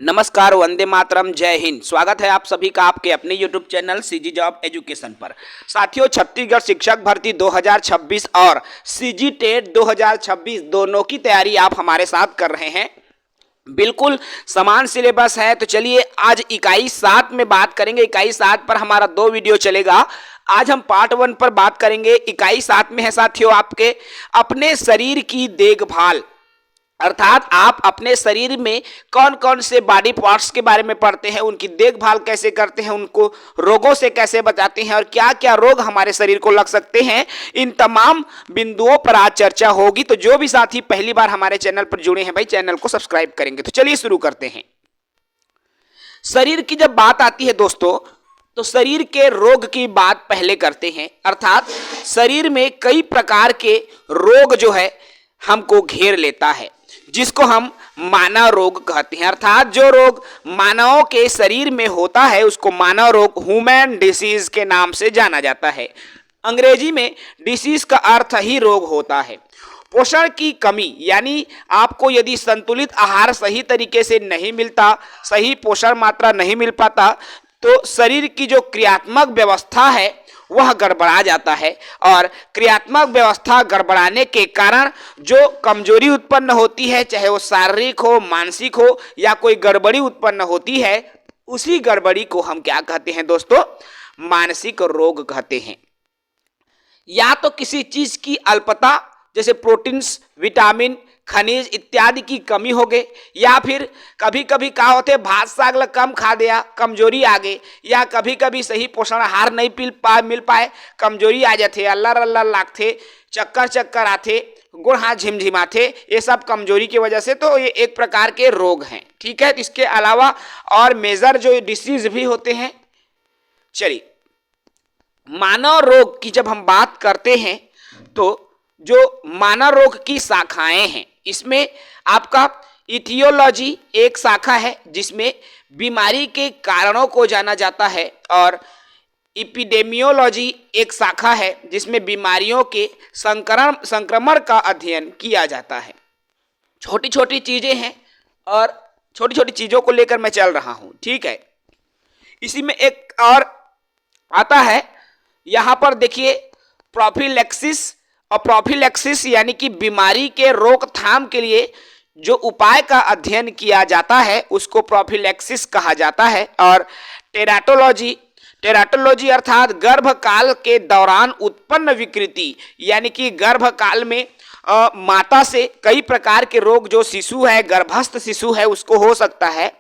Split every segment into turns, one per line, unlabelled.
नमस्कार, वंदे मातरम, जय हिंद। स्वागत है आप सभी का आपके अपने YouTube channel CG job education पर। साथियों, छत्तीसगढ़ शिक्षक भर्ती 2026 और सीजी टेट 2026 दोनों की तैयारी आप हमारे साथ कर रहे हैं। बिल्कुल समान सिलेबस है। तो चलिए आज इकाई 7 में बात करेंगे। इकाई 7 पर हमारा 2 वीडियो चलेगा। आज हम पार्ट 1 पर बात करेंगे। इकाई 7 में है साथियों आपके अपने शरीर की देखभाल, अर्थात आप अपने शरीर में कौन कौन से बॉडी पार्ट्स के बारे में पढ़ते हैं, उनकी देखभाल कैसे करते हैं, उनको रोगों से कैसे बचाते हैं और क्या क्या रोग हमारे शरीर को लग सकते हैं, इन तमाम बिंदुओं पर आज चर्चा होगी। तो जो भी साथी पहली बार हमारे चैनल पर जुड़े हैं भाई, चैनल को सब्सक्राइब करेंगे। तो चलिए शुरू करते हैं। शरीर की जब बात आती है दोस्तों, तो शरीर के रोग की बात पहले करते हैं। अर्थात शरीर में कई प्रकार के रोग जो है हमको घेर लेता है, जिसको हम मानव रोग कहते हैं। अर्थात जो रोग मानवों के शरीर में होता है उसको मानव रोग, ह्यूमन डिसीज के नाम से जाना जाता है। अंग्रेजी में डिसीज का अर्थ ही रोग होता है। पोषण की कमी, यानी आपको यदि संतुलित आहार सही तरीके से नहीं मिलता, सही पोषण मात्रा नहीं मिल पाता, तो शरीर की जो क्रियात्मक व्यवस्था है वह गड़बड़ा जाता है। और क्रियात्मक व्यवस्था गड़बड़ाने के कारण जो कमजोरी उत्पन्न होती है, चाहे वो शारीरिक हो, मानसिक हो, या कोई गड़बड़ी उत्पन्न होती है, उसी गड़बड़ी को हम क्या कहते हैं दोस्तों? मानसिक रोग कहते हैं। या तो किसी चीज की अल्पता, जैसे प्रोटीन्स, विटामिन, खनिज इत्यादि की कमी हो गई, या फिर कभी कभी क्या होते भात साग कम खा दिया, कमजोरी आ गई, या कभी कभी सही पोषण आहार नहीं मिल पाए, कमजोरी आ जाते, अल्लाह अल्लाह लागते, चक्कर आते, गुड़ हाथ झिमझिमाते, ये सब कमजोरी की वजह से। तो ये एक प्रकार के रोग हैं। ठीक है, इसके अलावा और मेजर जो डिसीज भी होते हैं। चलिए, मानव रोग की जब हम बात करते हैं तो जो मानव रोग की शाखाएं हैं, इसमें आपका इथियोलॉजी एक शाखा है जिसमें बीमारी के कारणों को जाना जाता है, और एपिडेमियोलॉजी एक शाखा है जिसमें बीमारियों के संक्रमण का अध्ययन किया जाता है। छोटी छोटी चीजें हैं और छोटी छोटी चीजों को लेकर मैं चल रहा हूं। ठीक है, इसी में एक और आता है, यहां पर देखिए प्रोफिलैक्सिस। और प्रोफिलैक्सिस यानी कि बीमारी के रोकथाम के लिए जो उपाय का अध्ययन किया जाता है उसको प्रोफिलैक्सिस कहा जाता है। और टेराटोलॉजी अर्थात गर्भकाल के दौरान उत्पन्न विकृति, यानी कि गर्भकाल में माता से कई प्रकार के रोग, जो शिशु है, गर्भस्थ शिशु है, उसको हो सकता है,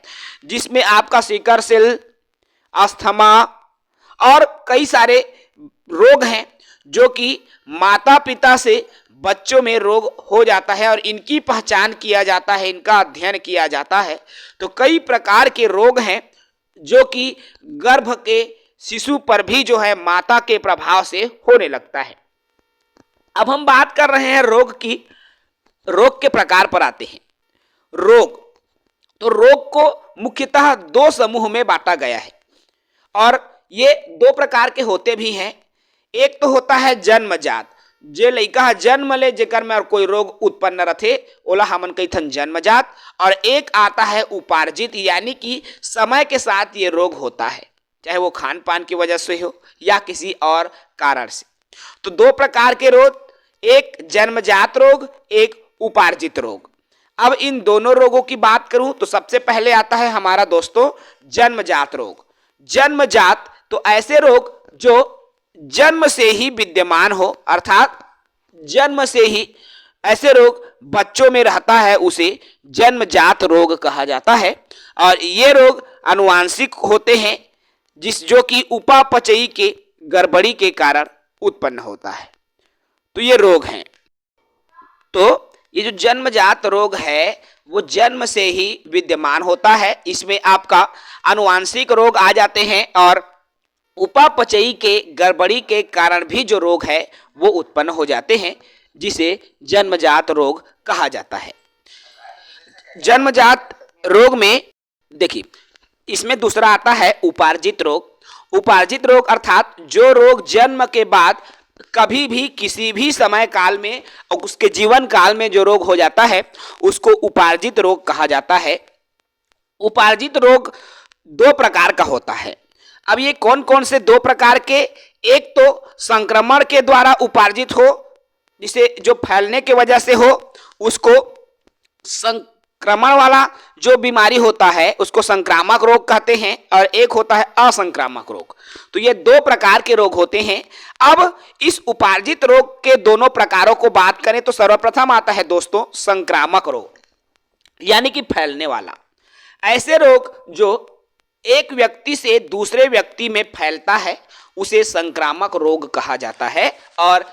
जिसमें आपका सिकल सेल, अस्थमा और कई सारे रोग हैं जो कि माता पिता से बच्चों में रोग हो जाता है और इनकी पहचान किया जाता है, इनका अध्ययन किया जाता है। तो कई प्रकार के रोग हैं जो कि गर्भ के शिशु पर भी जो है माता के प्रभाव से होने लगता है। अब हम बात कर रहे हैं रोग की। रोग के प्रकार पर आते हैं। रोग, तो रोग को मुख्यतः 2 समूह में बांटा गया है और ये 2 प्रकार के होते भी हैं। एक तो होता है जन्मजात, जे लइका जन्म ले जेकर में और कोई रोग उत्पन्न रथे, ओला हमन कहिथन जन्मजात। और एक आता है उपार्जित, यानी कि समय के साथ ये रोग होता है, चाहे वो खान पान की वजह से हो या किसी और कारण से। तो 2 प्रकार के रोग, एक जन्मजात रोग, एक उपार्जित रोग। अब इन दोनों रोगों की बात करूं तो सबसे पहले आता है हमारा दोस्तों जन्मजात रोग। जन्मजात तो ऐसे रोग जो जन्म से ही विद्यमान हो, अर्थात जन्म से ही ऐसे रोग बच्चों में रहता है, उसे जन्मजात रोग कहा जाता है। और ये रोग आनुवांशिक होते हैं, जो कि उपापचयी के गड़बड़ी के कारण उत्पन्न होता है। तो ये रोग हैं। तो ये जो जन्मजात रोग है वो जन्म से ही विद्यमान होता है। इसमें आपका आनुवांशिक रोग आ जाते हैं और उपापचयी के गड़बड़ी के कारण भी जो रोग है वो उत्पन्न हो जाते हैं, जिसे जन्मजात रोग कहा जाता है। जन्मजात रोग में देखिए, इसमें दूसरा आता है उपार्जित रोग। उपार्जित रोग अर्थात जो रोग जन्म के बाद कभी भी किसी भी समय काल में और उसके जीवन काल में जो रोग हो जाता है उसको उपार्जित रोग कहा जाता है। उपार्जित रोग दो प्रकार का होता है। अब ये कौन कौन से दो प्रकार के, एक तो संक्रमण के द्वारा उपार्जित हो, जिसे जो फैलने के वजह से हो उसको संक्रमण वाला जो बीमारी होता है उसको संक्रामक रोग कहते हैं, और एक होता है असंक्रामक रोग। तो ये दो प्रकार के रोग होते हैं। अब इस उपार्जित रोग के दोनों प्रकारों को बात करें तो सर्वप्रथम आता है दोस्तों संक्रामक रोग, यानी कि फैलने वाला। ऐसे रोग जो एक व्यक्ति से दूसरे व्यक्ति में फैलता है उसे संक्रामक रोग कहा जाता है, और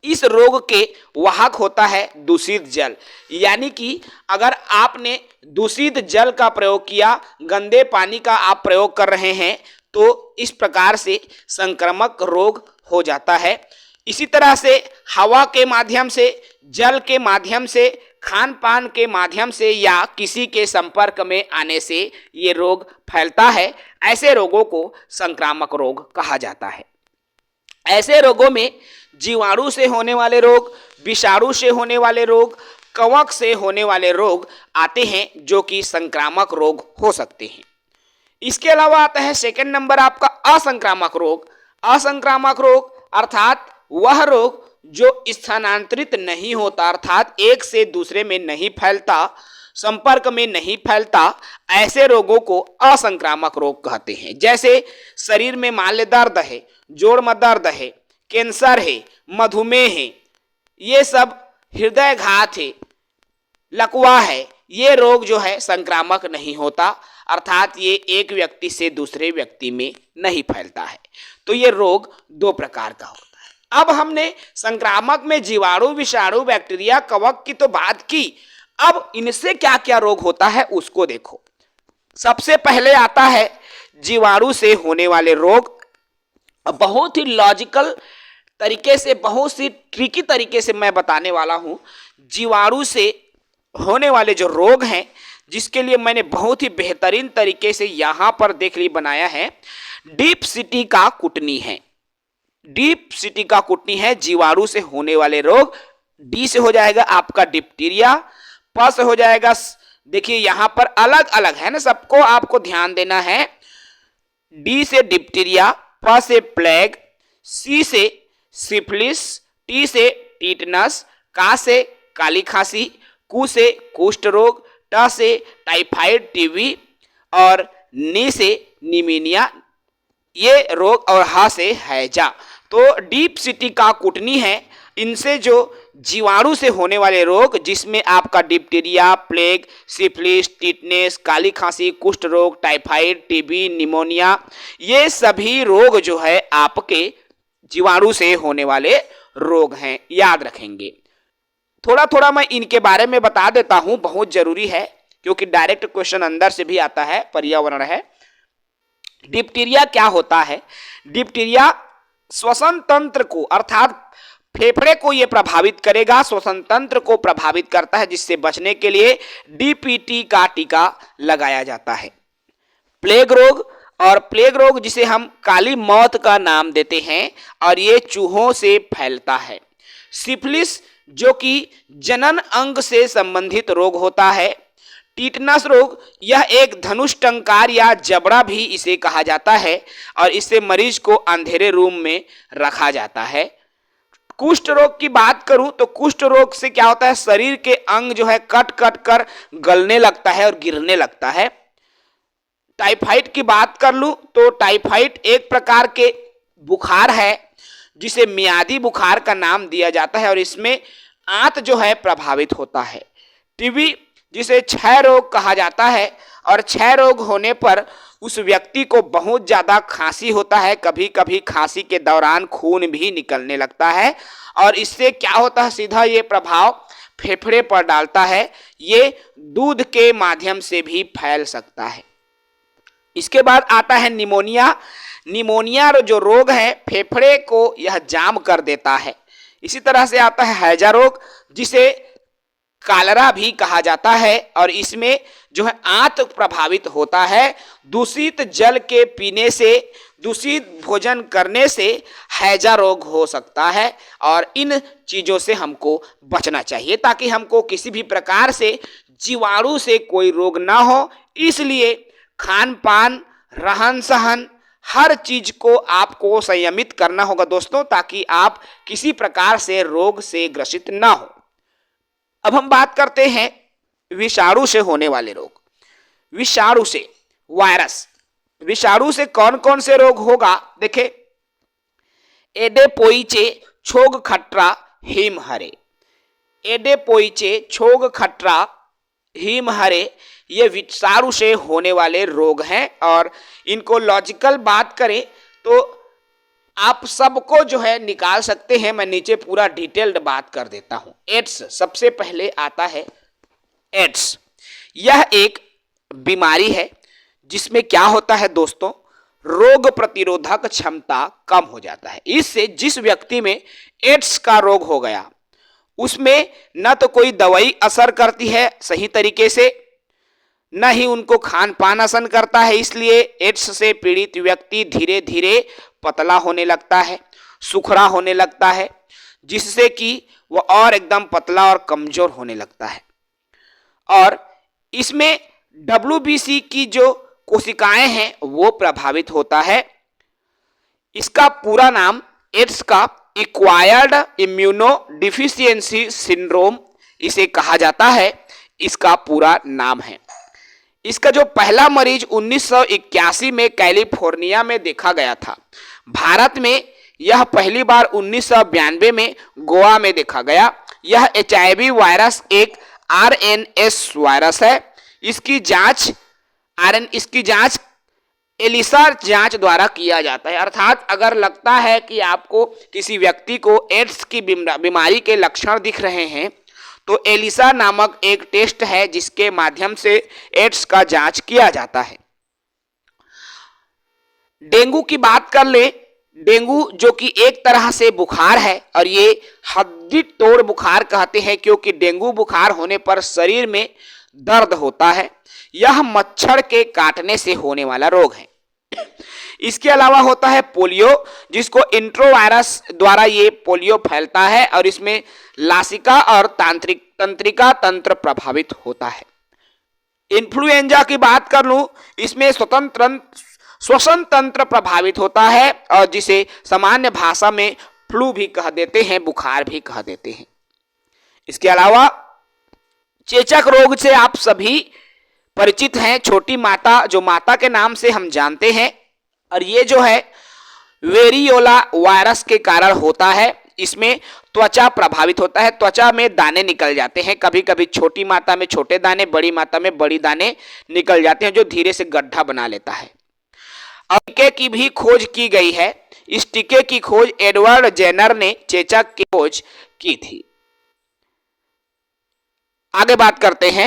इस रोग के वाहक होता है दूषित जल। यानी कि अगर आपने दूषित जल का प्रयोग किया, गंदे पानी का आप प्रयोग कर रहे हैं, तो इस प्रकार से संक्रामक रोग हो जाता है। इसी तरह से हवा के माध्यम से, जल के माध्यम से, खान पान के माध्यम से या किसी के संपर्क में आने से ये रोग फैलता है। ऐसे रोगों को संक्रामक रोग कहा जाता है। ऐसे रोगों में जीवाणु से होने वाले रोग, विषाणु से होने वाले रोग, कवक से होने वाले रोग आते हैं जो कि संक्रामक रोग हो सकते हैं। इसके अलावा आता है सेकंड नंबर आपका असंक्रामक रोग। असंक्रामक रोग अर्थात वह रोग जो स्थानांतरित नहीं होता, अर्थात एक से दूसरे में नहीं फैलता, संपर्क में नहीं फैलता, ऐसे रोगों को असंक्रामक रोग कहते हैं। जैसे शरीर में मान ले दर्द है, जोड़ में दर्द है, कैंसर है, मधुमेह है, ये सब हृदयघात है, लकवा है, ये रोग जो है संक्रामक नहीं होता, अर्थात ये एक व्यक्ति से दूसरे व्यक्ति में नहीं फैलता है। तो ये रोग दो प्रकार का होता है। अब हमने संक्रामक में जीवाणु, विषाणु, बैक्टीरिया, कवक की तो बात की। अब इनसे क्या क्या रोग होता है उसको देखो। सबसे पहले आता है जीवाणु से होने वाले रोग। बहुत ही लॉजिकल तरीके से, बहुत सी ट्रिकी तरीके से मैं बताने वाला हूं। जीवाणु से होने वाले जो रोग हैं, जिसके लिए मैंने बहुत ही बेहतरीन तरीके से यहां पर देख ली बनाया है, डीप सिटी का कुटनी है। डीप सिटी का कुटनी है जीवाणु से होने वाले रोग। डी से हो जाएगा आपका डिप्टीरिया, प से हो जाएगा, देखिए यहां पर अलग अलग है ना, सबको आपको ध्यान देना है। डी से डिप्टीरिया, प से प्लेग, सी से सिफिलिस, टी से टीटनस, का से काली खांसी, कु से कुष्ठ रोग, ट से टाइफाइड टीबी और नी से निमोनिया, ये रोग, और हा से हैजा। तो डीप सिटी का कुटनी है। इनसे जो जीवाणु से होने वाले रोग, जिसमें आपका डिप्टीरिया, प्लेग, सिफिलिस, टिटनेस, काली खांसी, कुष्ठ रोग, टाइफाइड, टीबी, निमोनिया, ये सभी रोग जो है आपके जीवाणु से होने वाले रोग हैं, याद रखेंगे। थोड़ा थोड़ा मैं इनके बारे में बता देता हूं, बहुत जरूरी है क्योंकि डायरेक्ट क्वेश्चन अंदर से भी आता है, पर्यावरण है। डिप्टीरिया क्या होता है? डिप्टीरिया श्वसन तंत्र को, अर्थात फेफड़े को ये प्रभावित करेगा, श्वसन तंत्र को प्रभावित करता है, जिससे बचने के लिए डीपीटी का टीका लगाया जाता है। प्लेग रोग, और प्लेग रोग जिसे हम काली मौत का नाम देते हैं, और ये चूहों से फैलता है। सिफिलिस जो कि जनन अंग से संबंधित रोग होता है। टीटनस रोग, यह एक धनुष टंकार या जबड़ा भी इसे कहा जाता है, और इससे मरीज को अंधेरे रूम में रखा जाता है। कुष्ठ रोग की बात करूं तो कुष्ठ रोग से क्या होता है, शरीर के अंग जो है कट कट कर गलने लगता है और गिरने लगता है। टाइफाइड की बात कर लूं तो टाइफाइड एक प्रकार के बुखार है जिसे मियादी बुखार का नाम दिया जाता है, और इसमें आंत जो है प्रभावित होता है। टीबी जिसे क्षय रोग कहा जाता है, और क्षय रोग होने पर उस व्यक्ति को बहुत ज़्यादा खांसी होता है, कभी कभी खांसी के दौरान खून भी निकलने लगता है, और इससे क्या होता है, सीधा ये प्रभाव फेफड़े पर डालता है। ये दूध के माध्यम से भी फैल सकता है। इसके बाद आता है निमोनिया। निमोनिया जो रोग है, फेफड़े को यह जाम कर देता है। इसी तरह से आता है हैजा रोग, जिसे कालरा भी कहा जाता है, और इसमें जो है आंत प्रभावित होता है। दूषित जल के पीने से, दूषित भोजन करने से हैजा रोग हो सकता है, और इन चीज़ों से हमको बचना चाहिए ताकि हमको किसी भी प्रकार से जीवाणु से कोई रोग ना हो, इसलिए खान पान, रहन सहन, हर चीज को आपको संयमित करना होगा दोस्तों, ताकि आप किसी प्रकार से रोग से ग्रसित ना हो। अब हम बात करते हैं विषाणु से होने वाले रोग। विषाणु से, वायरस, विषाणु से कौन कौन से रोग होगा? देखें, एडेपोइचे छोग खट्रा हिमहरे, एडेपोइचे छोग खट्रा हिमहरे, ये विषाणु से होने वाले रोग हैं। और इनको लॉजिकल बात करें तो आप सबको जो है निकाल सकते हैं। मैं नीचे पूरा डिटेल्ड बात कर देता हूं। एड्स सबसे पहले आता है। एड्स यह एक बीमारी है जिसमें क्या होता है दोस्तों, रोग प्रतिरोधक क्षमता कम हो जाता है। इससे जिस व्यक्ति में एड्स का रोग हो गया उसमें न तो कोई दवाई असर करती है सही तरीके से, न ही उनको खान पान असर करता है। इसलिए एड्स से पीड़ित व्यक्ति धीरे धीरे पतला होने लगता है, सुखड़ा होने लगता है, जिससे कि वह और एकदम पतला और कमजोर होने लगता है। और इसमें WBC की जो कोशिकाएं हैं वो प्रभावित होता है। इसका पूरा नाम एड्स का एक्वायर्ड इम्यूनो डिफिशियंसी सिंड्रोम इसे कहा जाता है, इसका पूरा नाम है। इसका जो पहला मरीज 1981 में कैलिफोर्निया में देखा गया था। भारत में यह पहली बार 1992 में गोवा में देखा गया। यह HIV वायरस एक RNS वायरस है। इसकी जांच एलिसा जांच द्वारा किया जाता है। अर्थात अगर लगता है कि आपको किसी व्यक्ति को एड्स की बीमारी के लक्षण दिख रहे हैं तो एलिसा नामक एक टेस्ट है जिसके माध्यम से एड्स का जांच किया जाता है। डेंगू की बात कर ले। डेंगू जो कि एक तरह से बुखार है और ये हड्डी तोड़ बुखार कहते हैं, क्योंकि डेंगू बुखार होने पर शरीर में दर्द होता है। यह मच्छर के काटने से होने वाला रोग है। इसके अलावा होता है पोलियो, जिसको इंट्रोवायरस द्वारा ये पोलियो फैलता है और इसमें लासिका और तंत्रिका तंत्र प्रभावित होता है। इन्फ्लुएंजा की बात कर लूं, इसमें श्वसन तंत्र प्रभावित होता है और जिसे सामान्य भाषा में फ्लू भी कह देते हैं, बुखार भी कह देते हैं। इसके अलावा चेचक रोग से आप सभी परिचित हैं। छोटी माता, जो माता के नाम से हम जानते हैं, और ये जो है वेरियोला वायरस के कारण होता है। इसमें त्वचा प्रभावित होता है, त्वचा में दाने निकल जाते हैं। कभी कभी छोटी माता में छोटे दाने, बड़ी माता में बड़ी दाने निकल जाते हैं, जो धीरे से गड्ढा बना लेता है। अब टीके की भी खोज की गई है। इस टीके की खोज एडवर्ड जेनर ने चेचक की खोज की थी। आगे बात करते हैं।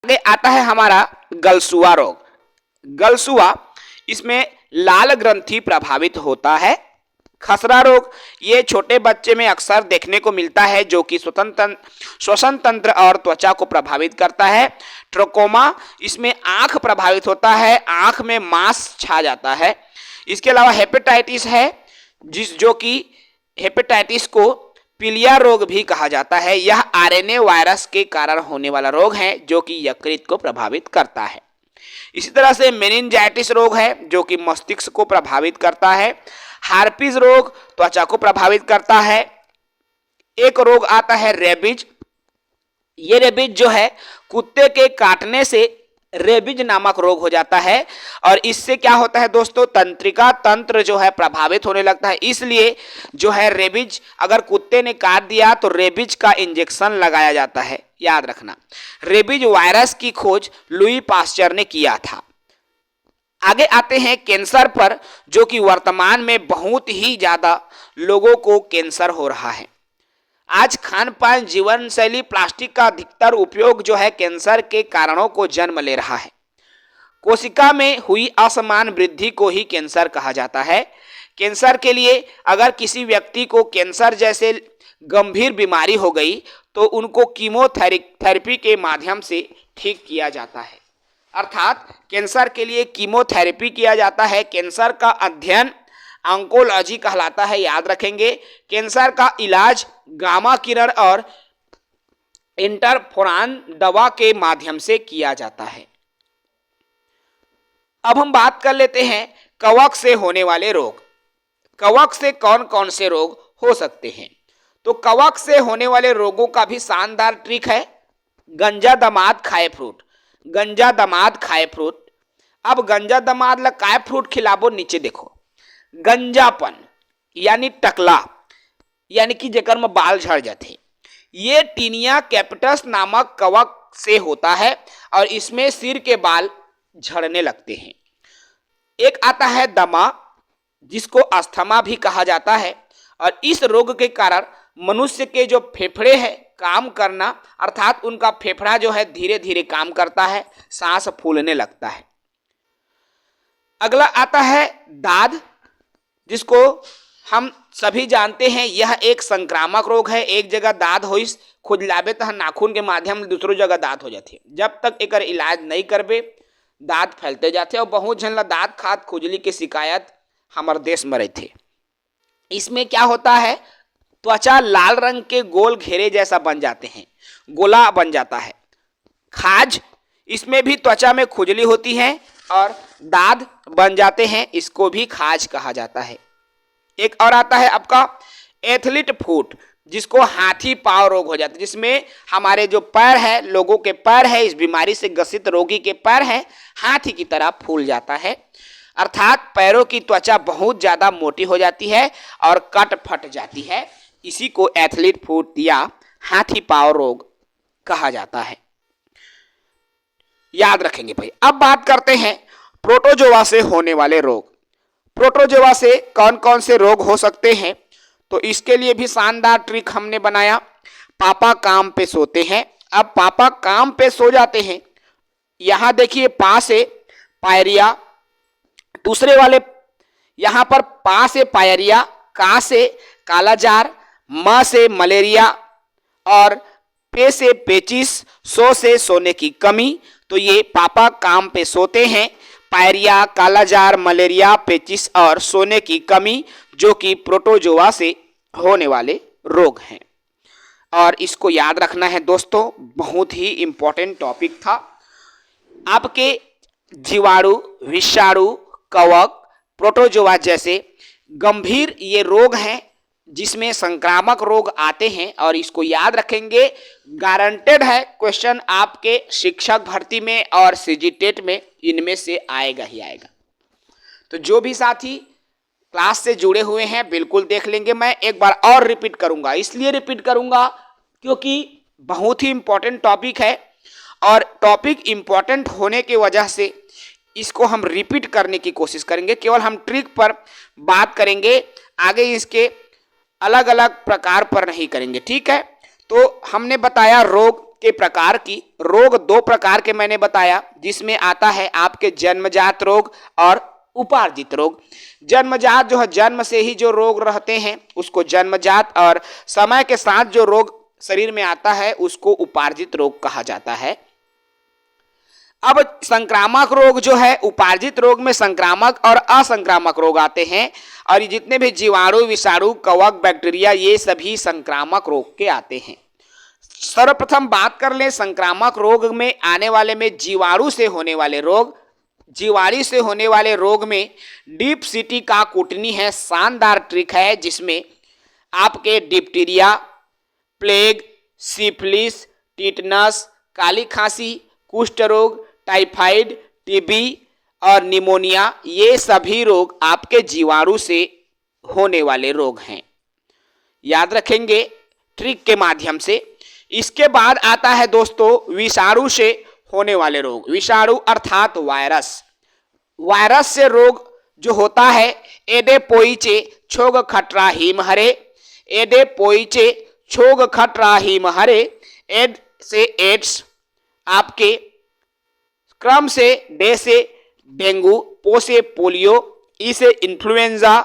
आगे आता है हमारा गलसुआ रोग। गलसुआ, इसमें लाल ग्रंथि प्रभावित होता है। खसरा रोग, ये छोटे बच्चे में अक्सर देखने को मिलता है, जो कि श्वसन तंत्र और त्वचा को प्रभावित करता है। ट्रोकोमा, इसमें आंख प्रभावित होता है, आंख में मांस छा जाता है। इसके अलावा हेपेटाइटिस है, जो कि हेपेटाइटिस को पीलिया रोग भी कहा जाता है। यह RNA वायरस के कारण होने वाला रोग है, जो कि यकृत को प्रभावित करता है। इसी तरह से मेनिंजाइटिस रोग है, जो कि मस्तिष्क को प्रभावित करता है। हार्पिस रोग त्वचा को प्रभावित करता है। एक रोग आता है रेबीज। ये रेबीज जो है, कुत्ते के काटने से रेबीज नामक रोग हो जाता है और इससे क्या होता है दोस्तों, तंत्रिका तंत्र जो है प्रभावित होने लगता है। इसलिए जो है रेबीज, अगर कुत्ते ने काट दिया तो रेबीज का इंजेक्शन लगाया जाता है। याद रखना, रेबीज वायरस की खोज लुई पास्चर ने किया था। आगे आते हैं कैंसर पर, जो कि वर्तमान में बहुत ही ज्यादा लोगों को कैंसर हो रहा है। आज खान पान, जीवन शैली, प्लास्टिक का अधिकतर उपयोग जो है कैंसर के कारणों को जन्म ले रहा है। कोशिका में हुई असमान वृद्धि को ही कैंसर कहा जाता है। कैंसर के लिए अगर किसी व्यक्ति को कैंसर जैसे गंभीर बीमारी हो गई तो उनको कीमोथेरेपी के माध्यम से ठीक किया जाता है। अर्थात कैंसर के लिए कीमोथेरेपी किया जाता है। कैंसर का अध्ययन ऑन्कोलॉजी कहलाता है, याद रखेंगे। कैंसर का इलाज गामा किरण और इंटरफेरॉन दवा के माध्यम से किया जाता है। अब हम बात कर लेते हैं कवक से होने वाले रोग। कवक से कौन कौन से रोग हो सकते हैं? तो कवक से होने वाले रोगों का भी शानदार ट्रिक है, गंजा दमाद खाए फ्रूट। गंजा दमाद खाए फ्रूट। अब गंजा दमाद ला काय फ्रूट खिलाबो, नीचे देखो, गंजापन यानी टकला, यानी कि जेकर में बाल झड़ जाते, ये टीनिया कैपिटस नामक कवक से होता है और इसमें सिर के बाल झड़ने लगते हैं। एक आता है दमा, जिसको अस्थमा भी कहा जाता है, और इस रोग के कारण मनुष्य के जो फेफड़े हैं काम करना, अर्थात उनका फेफड़ा जो है धीरे धीरे काम करता है, सांस फूलने लगता है। अगला आता है दाद, जिसको हम सभी जानते हैं यह एक संक्रामक रोग है। एक जगह दाद होइस खुजलाबे तो नाखून के माध्यम से दूसरी जगह दाद हो जाती है। जब तक एक इलाज नहीं करबे दाद फैलते जाते और बहुत झन ला दाद खात खुजली के शिकायत हमारे देश में रहते। इसमें क्या होता है, त्वचा लाल रंग के गोल घेरे जैसा बन जाते हैं, गोला बन जाता है। खाज, इसमें भी त्वचा में खुजली होती है और दाद बन जाते हैं, इसको भी खाज कहा जाता है। एक और आता है आपका एथलीट फुट, जिसको हाथी पांव रोग हो जाता है, जिसमें हमारे जो पैर है, लोगों के पैर है, इस बीमारी से ग्रसित रोगी के पैर है हाथी की तरह फूल जाता है, अर्थात पैरों की त्वचा बहुत ज्यादा मोटी हो जाती है और कट फट जाती है। इसी को एथलीट फुट या हाथी पांव रोग कहा जाता है। याद रखेंगे भाई। अब बात करते हैं प्रोटोजोआ से होने वाले रोग। प्रोटोजोआ से कौन कौन से रोग हो सकते हैं? तो इसके लिए भी शानदार ट्रिक हमने बनाया। पापा काम पे सोते हैं। अब पापा काम पे सो जाते हैं, यहां देखिए पा से पायरिया, दूसरे वाले यहां पर पा से पायरिया, का से कालाजार, म से मलेरिया और पे से पेचिस, सो से सोने की कमी। तो ये पापा काम पे सोते हैं, पायरिया, कालाजार, मलेरिया, पेचिस और सोने की कमी, जो कि प्रोटोजोआ से होने वाले रोग हैं। और इसको याद रखना है दोस्तों, बहुत ही इंपॉर्टेंट टॉपिक था। आपके जीवाणु, विषाणु, कवक, प्रोटोजोआ जैसे गंभीर ये रोग हैं जिसमें संक्रामक रोग आते हैं, और इसको याद रखेंगे। गारंटेड है क्वेश्चन आपके शिक्षक भर्ती में और सीजीटेट में इनमें से आएगा ही आएगा। तो जो भी साथी क्लास से जुड़े हुए हैं बिल्कुल देख लेंगे। मैं एक बार और रिपीट करूंगा, इसलिए रिपीट करूंगा क्योंकि बहुत ही इंपॉर्टेंट टॉपिक है, और टॉपिक इंपॉर्टेंट होने की वजह से इसको हम रिपीट करने की कोशिश करेंगे। केवल हम ट्रिक पर बात करेंगे, आगे इसके अलग अलग प्रकार पर नहीं करेंगे, ठीक है। तो हमने बताया रोग के प्रकार की। रोग दो प्रकार के मैंने बताया, जिसमें आता है आपके जन्मजात रोग और उपार्जित रोग। जन्मजात जो है, जन्म से ही जो रोग रहते हैं उसको जन्मजात, और समय के साथ जो रोग शरीर में आता है उसको उपार्जित रोग कहा जाता है। अब संक्रामक रोग जो है, उपार्जित रोग में संक्रामक और असंक्रामक रोग आते हैं, और ये जितने भी जीवाणु, विषाणु, कवक, बैक्टीरिया, ये सभी संक्रामक रोग के आते हैं। सर्वप्रथम बात कर लें संक्रामक रोग में आने वाले में जीवाणु से होने वाले रोग। जीवाणु से होने वाले रोग में डीप सिटी का कुटनी है, शानदार ट्रिक है, जिसमें आपके डिप्टीरिया, प्लेग, सिफिलिस, टिटनस, काली खांसी, कुष्ठ रोग, टाइफाइड, टीबी और निमोनिया, ये सभी रोग आपके जीवाणु से होने वाले रोग हैं। याद रखेंगे ट्रिक के माध्यम से। इसके बाद आता है दोस्तों विषाणु से होने वाले रोग। विषाणु अर्थात वायरस। वायरस से रोग जो होता है, एडे पोइचे छोग खटरा हिम हरे, एडे पोइचे छोग खटरा हिम हरे। एड से एड्स, आपके क्रम से डे से डेंगू, पो से पोलियो, ई से इन्फ्लुएंजा,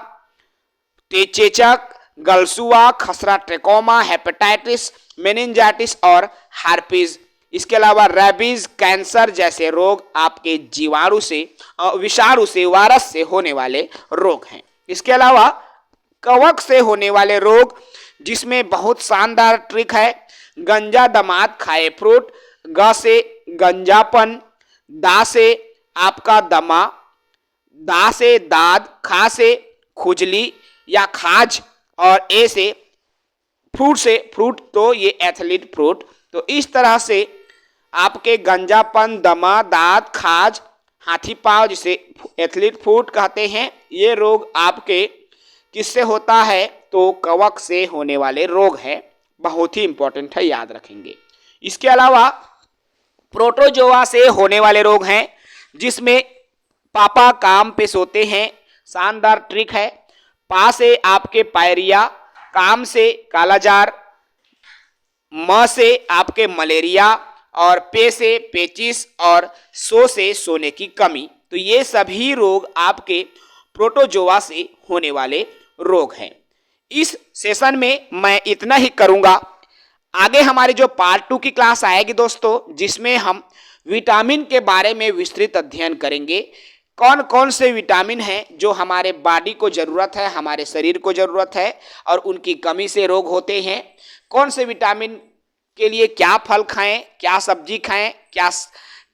चेचक, गलसुआ, खसरा ट्रेकोमा, हेपेटाइटिस, मेनिंजाइटिस और हार्पिस। इसके अलावा रेबीज, कैंसर जैसे रोग आपके जीवाणु से, विषाणु से, वायरस से होने वाले रोग हैं। इसके अलावा कवक से होने वाले रोग, जिसमें बहुत शानदार ट्रिक है, गंजा दमाद खाए फ्रूट, ग से गंजापन, दा से आपका दमा, दा से दाद, खा से खुजली या खाज, और ए से फ्रूट तो ये एथलीट फ्रूट। तो इस तरह से आपके गंजापन, दमा, दाद, खाज, हाथी पांव जिसे एथलीट फ्रूट कहते हैं, ये रोग आपके किससे होता है? तो कवक से होने वाले रोग हैं। बहुत ही इंपॉर्टेंट है, याद रखेंगे। इसके अलावा प्रोटोजोआ से होने वाले रोग हैं, जिसमें पापा काम पे सोते हैं, शानदार ट्रिक है। पा से आपके पायरिया, काम से कालाजार, म से आपके मलेरिया, और पे से पेचिस, और सो से सोने की कमी। तो ये सभी रोग आपके प्रोटोजोआ से होने वाले रोग हैं। इस सेशन में मैं इतना ही करूंगा। आगे हमारी जो पार्ट 2 की क्लास आएगी दोस्तों, जिसमें हम विटामिन के बारे में विस्तृत अध्ययन करेंगे। कौन कौन से विटामिन हैं जो हमारे बॉडी को जरूरत है, हमारे शरीर को जरूरत है, और उनकी कमी से रोग होते हैं। कौन से विटामिन के लिए क्या फल खाएं, क्या सब्जी खाएं,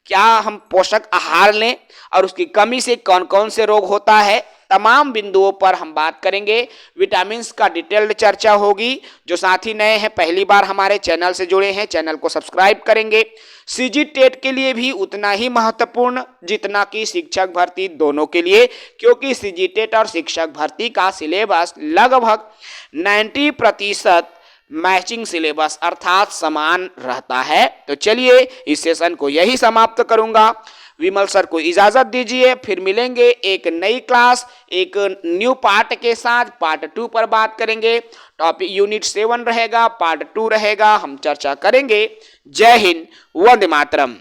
क्या हम पोषक आहार लें, और उसकी कमी से कौन कौन से रोग होता है, तमाम बिंदुओं पर हम बात करेंगे। विटामिन्स का डिटेल्ड चर्चा होगी। जो साथी नए हैं, पहली बार हमारे चैनल से जुड़े हैं, चैनल को सब्सक्राइब करेंगे। सीजी टेट के लिए भी उतना ही महत्वपूर्ण जितना कि शिक्षक भर्ती दोनों के लिए, क्योंकि सीजी टेट और शिक्षक भर्ती का सिलेबस लगभग 90% मैचिंग सिलेबस अर्थात समान रहता है। तो चलिए इस सेशन को यही समाप्त करूंगा। विमल सर को इजाजत दीजिए, फिर मिलेंगे एक नई क्लास, एक न्यू पार्ट के साथ। पार्ट 2 पर बात करेंगे। टॉपिक यूनिट 7 रहेगा, पार्ट 2 रहेगा, हम चर्चा करेंगे। जय हिंद, वंदे मातरम।